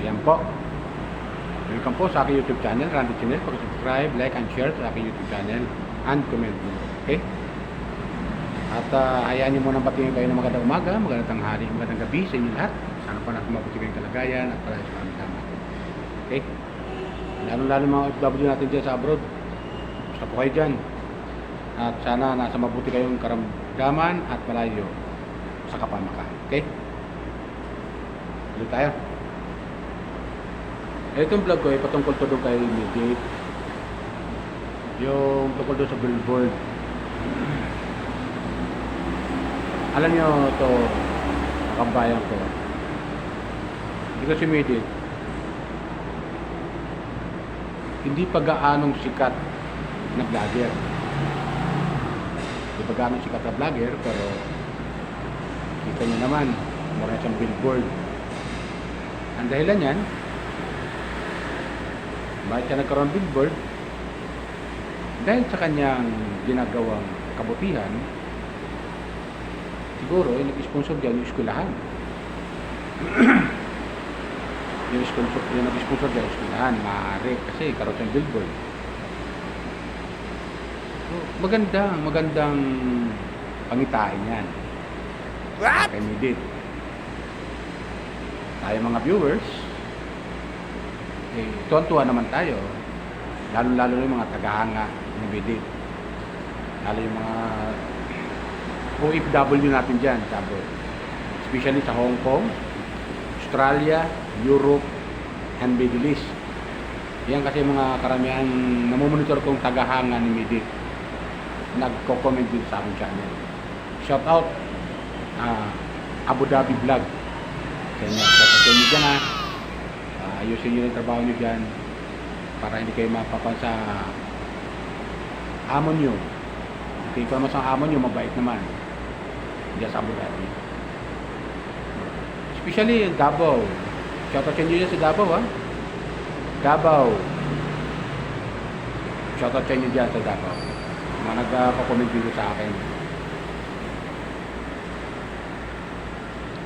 Yan po. Welcome po sa aking YouTube channel, Randy Channel. Pag-subscribe, like, and share sa aking YouTube channel. And comment mo. Okay? At hayaan niyo muna batingin kayo ng magandang umaga, magandang tanghali, magandang gabi sa inyo lahat. Sana pa natin mabuti kayong kalagayan at para sa kami tama. Okay? Lalo-lalo mga OFW natin dyan sa abroad. Basta po kayo dyan. At sana nasa mabuti kayong karamdaman at malayo sa kapamakan. Okay? Tuloy tayo. Itong vlog ko ay patungkol to doon kay Midget. Yung tungkol doon sa billboard. Alam nyo to, kabayan ko. Hindi ko si Midget. Hindi pa gaanong sikat na vlogger. Hindi pa gaanong sikat na vlogger, pero kita nyo naman, mura siyang billboard. Ang dahilan yan, bakit siya nagkaroon ng billboard? Dahil sa kanyang ginagawang kabutihan, siguro ay nag-sponsor dyan yung eskwelahan. yung nag-sponsor dyan yung eskwelahan, maaari kasi karoon siyang billboard. So, magandang pangitain yan. What? Kay Midit. Tayo mga viewers, tuwan-tuwa naman tayo, lalo-lalo yung mga tagahanga ni Midit, lalo yung mga OFW natin dyan, especially sa Hong Kong, Australia, Europe, and Middle East. Yan kasi mga karamihan namomonitor kong tagahanga ni Midit, nagko-comment din sa aking channel. Shout out Abu Dhabi Vlog sa inyo dyan ha. Ayusin nyo yung trabaho nyo dyan para hindi kayo mapapan sa amo nyo. Okay, kung naman sa amo nyo, mabait naman dyan sa Abu Dhabi, especially Davao. Shoutout sa inyo dyan sa Davao ha. Davao, shoutout sa inyo dyan sa Davao, mga nagpa-comment dito sa akin.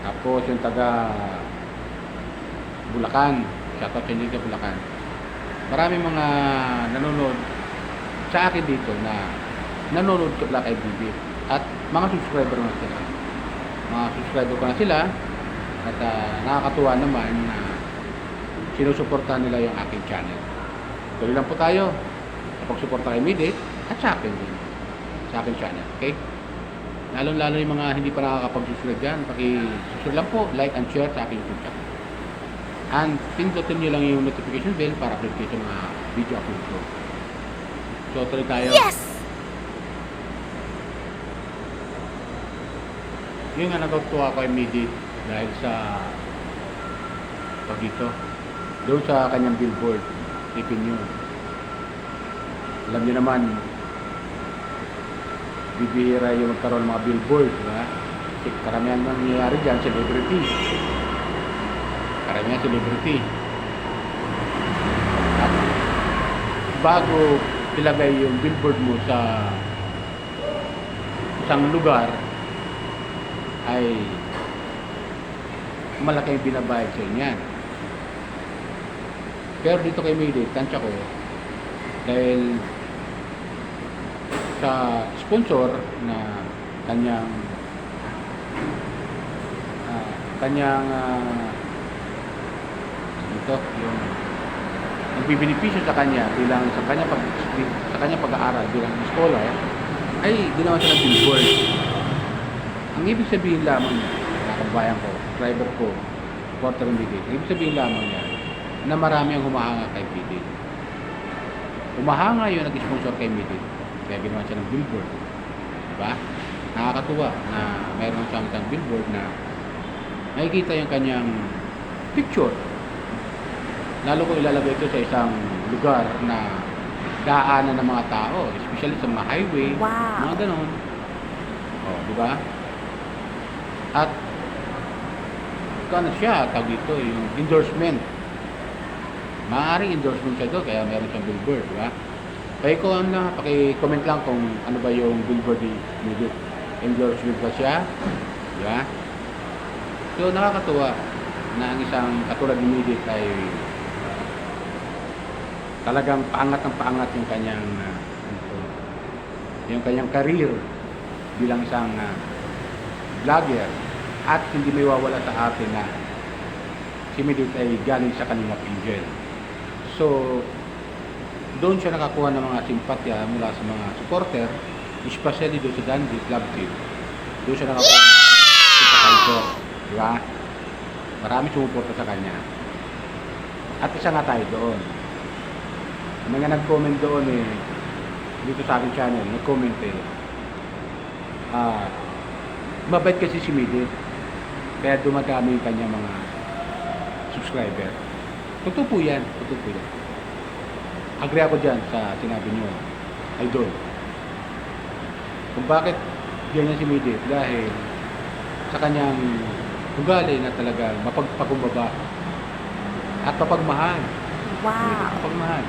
Tapos yung taga Bulacan, shoutout sa inyo sa Bulacan. Maraming mga nanonood sa akin dito na nanonood ko pala kay Bibi. At mga subscriber na sila. Mga subscriber ko na sila. At nakakatuwa naman na sinusuportahan nila yung aking channel. Tuloy lang po tayo sa pagsuporta kay Midit at sa akin din. Sa aking channel. Okay? Lalo-lalo yung mga hindi pa nakakapag-subscribe dyan. Paki-subscribe lang po, like and share sa aking YouTube channel. And pindutin nyo lang yung notification bell para update kayo sa mga video upload ko. So, tuloy tayo. Yes! Yung nga nagtuwa ko kay Midit dahil sa dito doon sa kanyang billboard. Tipin nyo. Alam nyo naman, bibihira yung magkaroon ng mga billboard. Diba? Kasi karamihan nangyayari dyan, celebrity. Karamihan celebrity. At bago ilagay yung billboard mo sa isang lugar, ay malaki yung binabayad sa inyan. Pero dito kay Midit, tansya ko, dahil sa sponsor na kanyang ito yung nagbibinipisyo sa kanya bilang sa kanya pag-aaral bilang scholar, ay ginawa siya ng billboard. Ang ibig sabihin lamang niya, mga kabayan ko, subscriber ko, supporter ng Midit, ibig sabihin lamang niya na marami ang humahanga kay Midit. Humahanga yung nag-sponsor kay Midit, kaya ginawa siya ng billboard. Diba? Nakakatuwa na mayroon siyang isang billboard na makikita yung kanyang picture. Lalo ko ilalagay ito sa isang lugar na daanan ng mga tao, especially sa mga highway, Wow. mga ganon. O, diba? At kano siya, tawag dito, yung endorsement. Maaaring endorsement siya doon, kaya meron siyang billboard, diba? Paki-comment lang kung ano ba yung billboard ni Midit. Endorsement ba siya? Diba? So, nakakatuwa na ang isang katulad ni Midit ay talagang paangat ng paangat yung kanyang yung kanyang career bilang isang vlogger, at hindi may wawala sa atin na si Midit ay galing sa Kalingap Angel. So doon siya nakakuha ng mga simpatya mula sa mga supporter, especially doon sa Dandy Club Team. Doon siya nakakuha ng simpatizer, di ba? Marami sumuporta sa kanya. At isa nga tayo doon. May nga nag-comment doon dito sa aking channel, nag-comment mabait kasi si Midit, kaya dumadami yung kanya mga subscriber. Totoo po yan, totoo po yan. Agree ako dyan sa sinabi nyo, idol. Kung bakit ganyan si Midit, dahil sa kanyang ugali na talaga mapagpakumbaba at mapagmahal. Wow. Mapagmahal.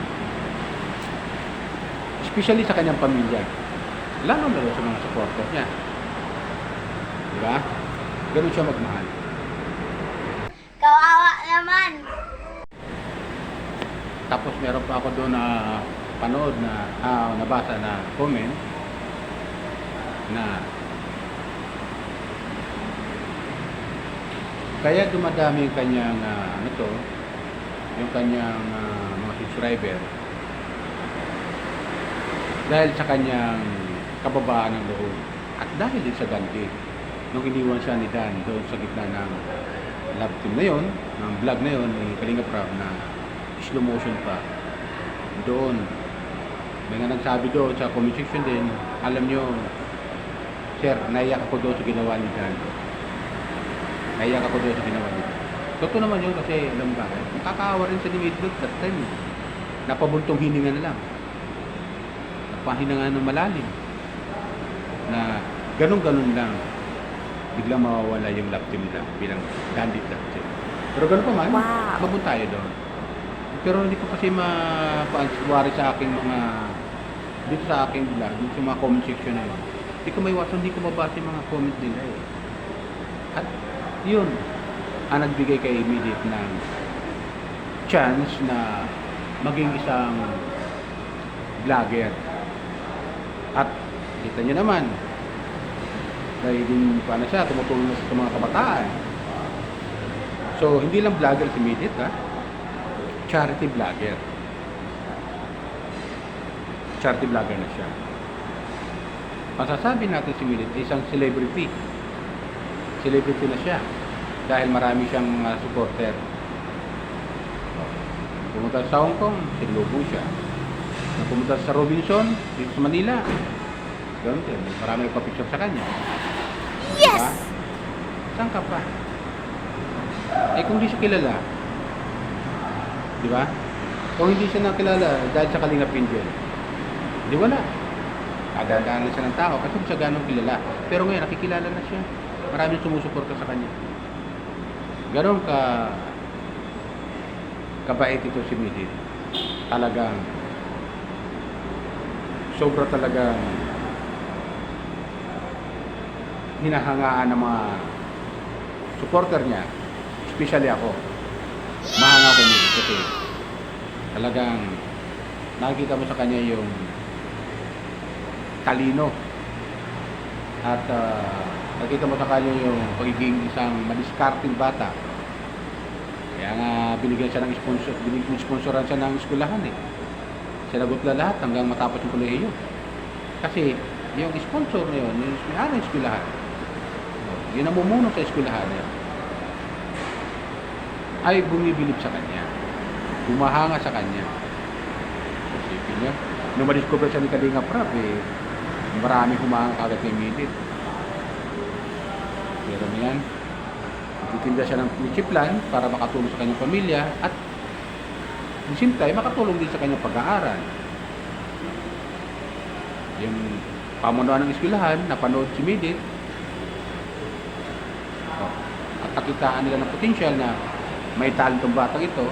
Especially sa kanyang pamilya. Lalo sa mga supporter niya. Diba? Ganun siya magmahal. Kawawa naman. Tapos meron pa ako doon na panood na nabasa na comment na kaya dumadami yung kanyang yung kanyang mga subscriber dahil sa kanyang kababaan ng loob at dahil din sa Gandhi nung iniwan siya ni Dan doon sa gitna ng love team na yon, ng vlog na yon ni Kalinga Prab na slow motion pa doon. May nga nagsabi doon sa comment section din, alam nyo sir, naiyak ako doon sa ginawa ni Dan. Naiyak ako doon sa ginawa ni Dan. Totoo naman yun kasi alam ba, nakakaawa rin sa Dimitri that time. Napabuntong hininga na lang, napahininga ng malalim na ganun-ganun lang biglang mawawala yung love team nila bilang Dandy love team. Pero ganun pa man, Wow. mabun tayo doon. Pero hindi ko kasi mapaansiwari sa aking mga dito sa aking vlog, dito sa mga comment section na yun. Hindi ko maiwasan, hindi ko mabasa yung mga comment nila At yun, ang nagbigay kay Midit ng chance na maging isang vlogger. At kita nyo naman, dahil din pa na siya, tumutulong na sa mga kabataan. So, hindi lang vlogger si Midit, charity vlogger. Charity vlogger na siya. Masasabi natin si Midit ay isang celebrity. Celebrity na siya dahil marami siyang supporter. Pumunta sa Hong Kong, sinlubo siya. Pumunta sa Robinson, dito sa Manila. Ganun din, marami nagpa-picture sa kanya. Yes! Diba? Saan ka pa? Kung hindi siya kilala, di ba? Kung hindi siya nakilala dahil sa Kalingap Angel, di wala. Dadaan na siya ng tao kasi hindi siya ganong kilala. Pero ngayon, nakikilala na siya. Maraming sumusuporta sa kanya. Ganon kabait ito si Midit. Talagang sobra talagang hinahangaan ng mga supporter niya, especially ako. Mahanga ko Midit kasi talagang nakikita mo sa kanya yung talino at nakita mo sa kanya yung pagiging isang madiskarting bata. Kaya nga binigyan siya ng sponsoran siya ng eskwelahan Sinagot na lahat hanggang matapos yung kolehiyo. Kasi yung sponsor na yun, yung may-ari ng eskwelahan, yung namumuno sa eskwelahan ay bumibilib sa kanya, bumahanga sa kanya. Isipin niyo, nung madiscover siya ni Kalinga Prab, marami humahanga kagad kay Midit. Pero yan, titinda siya ng chiplan para makatulong sa kanyang pamilya at at the same time, makatulong din sa kanyang pag-aaral. Yung pamunuan ng eskwelahan, napanood si Midit, at nakitaan nila ng potensyal na may talentong batang ito.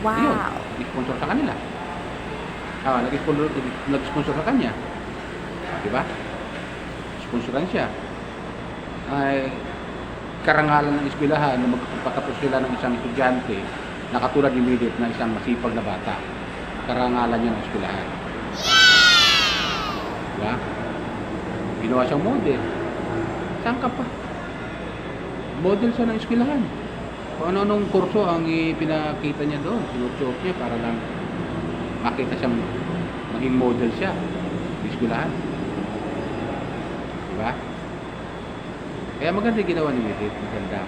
Wow. Yun, nag-sponsor sa kanila. Nag-sponsor sa kanya. Diba? Sponsoran siya. Ay, karangalan ng eskwelahan na magpatapos sila ng isang estudyante na katulad ni Midit na isang masipag na bata. Karangalan niya ng eskwelahan. Diba? Ginawa siyang model. Saan ka pa? Model siya ng eskwelahan. Kung ano-anong kurso ang ipinakita niya doon, sinusuot niya para lang makita siyang maging model siya ng eskwelahan. Diba? Kaya maganda yung ginawa ni Midit. Maganda.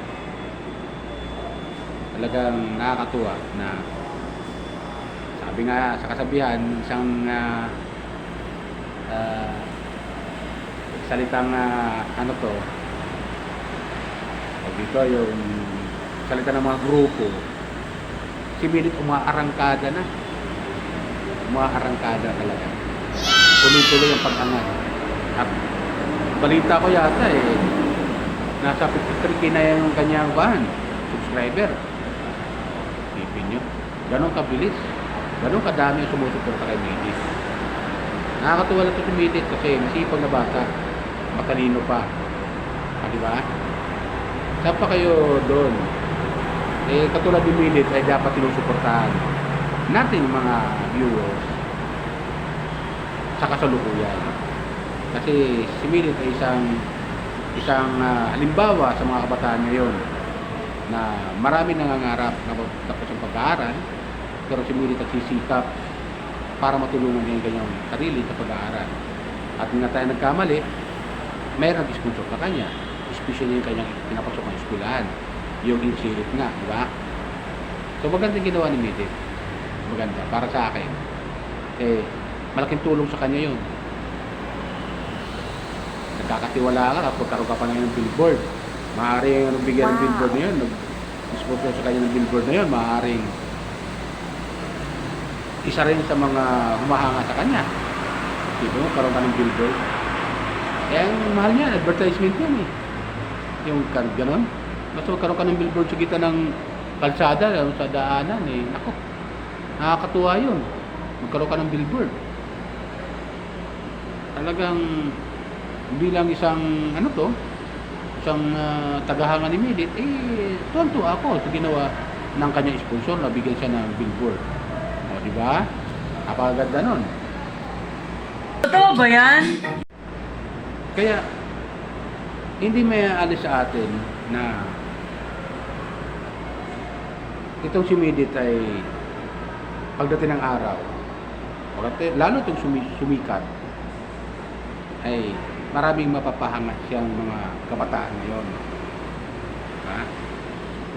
Talagang nakakatuwa na sabi nga sa kasabihan, isang salitang ano to, o dito yung salita ng mga grupo, si Midit umaarangkada na. Umaarangkada talaga. Tuloy-tuloy ang pag-angat. At balita ko yata nasa 53K na yung kanyang subscriber. Tipin nyo. Ganon kabilis. Ganon kadami ang sumusuporta kay Midit. Nakakatuwa lang ito si Midit kasi masipag na bata. Matalino pa. Diba? Saan pa kayo doon? Katulad ni Midit ay dapat sinusuportahan natin mga viewers sa kasalukuyan. Kasi si Midit ay isang halimbawa sa mga kabataan ngayon na marami nangangarap na tapos ang pag-aaral, pero si Midit at sisikap para matulungan niya yung kanyang sarili sa pag-aaral. At nga tayo nagkamali, mayroon nag-sponsor na kanya, especially yung kanyang pinapasok ng eskwelahan, yung insirit nga, di ba? So magandang ginawa ni Midit. Maganda, para sa akin. Malaking tulong sa kanya yun. Nagkakatiwala ka kapag karoon ka pa ng billboard. Maaaring bigyan ng billboard na yun, nag-sponsor sa kanya ng billboard na yun, maaaring isa rin sa mga humahanga sa kanya. Dito, karoon ka ng billboard. Ang mahal niya, advertisement yan yung gano'n. Basta magkaroon ka ng billboard sa gitna ng kalsada, sa daanan Ako, nakakatuwa yun. Magkaroon ka ng billboard. Talagang bilang isang isang tagahanga ni Midit, tuwan-tuwa ako sa ginawa ng kanyang sponsor na bigyan siya ng billboard. O, diba? Napakaganda nun. Totoo ba yan? Kaya, hindi may alis sa atin na itong si Midit ay pagdating ng araw, lalo itong sumikat, ay maraming mapapahangat siyang mga kabataan ngayon.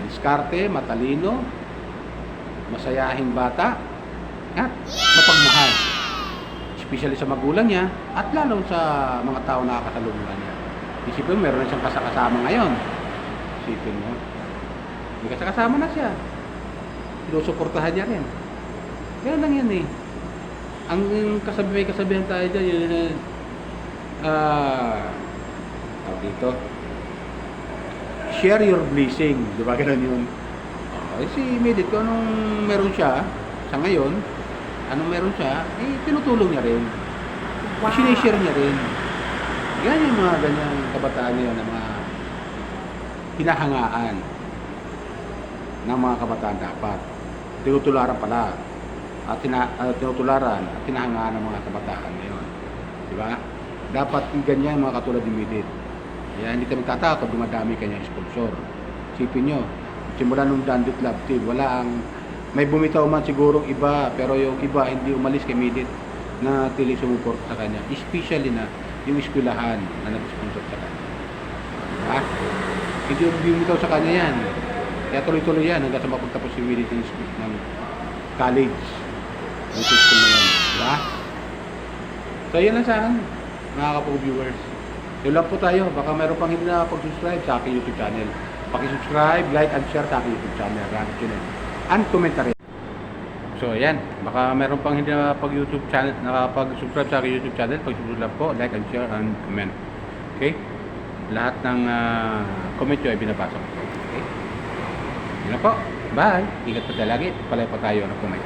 Diskarte, matalino, masayahing bata, at mapagmahal. Especially sa magulang niya, at lalo sa mga tao na nakakasalubungan niya. Isipin mo, meron na siyang kasama ngayon. Isipin mo, may kasama na siya. Sinusuportahan niya rin. Kaya lang yan Ang may kasabihan tayo dyan, yun dito, share your blessing. Di ba gano'n yun? Si Midit, kung anong meron siya sa ngayon, anong meron siya, tinutulong niya rin. Sinishare niya rin. Yan yung mga ganyang kabataan niya na mga hinahangaan ng mga kabataan dapat. Tinutularan pala at tinutularan at hinahangaan ng mga kabataan ngayon. Di ba? Dapat ganyan mga katulad ni Midit. Kaya hindi kami tatakot dumadami kanyang sponsor. Isipin nyo, simula nung Dandit Love Team, may bumitaw man sigurong iba, pero yung iba hindi umalis kay Midit na tili sumuport sa kanya. Especially na yung eskwelahan na nag-sponsor sa kanya. Diba? Hindi bumitaw sa kanya yan. Kaya tuloy-tuloy yan hanggang sa mapagtapos si Midit ng college. Yung system na yan. Diba? So yun lang saan, mga kapag-viewers. Yun lang po tayo. Baka meron pang hindi na pag-subscribe sa aking YouTube channel. Paki-subscribe, like, and share sa aking YouTube channel. Ranit yun and commentary. So ayan, baka meron pang hindi na pag-YouTube channel, nakapag-subscribe sa aking YouTube channel. Pag-subscribe po, like and share and comment. Okay? Lahat ng comment nyo ay binabasa ko. Okay? Yun lang po. Bye! Ingat po tayo lagi. Palay pa tayo ng comment.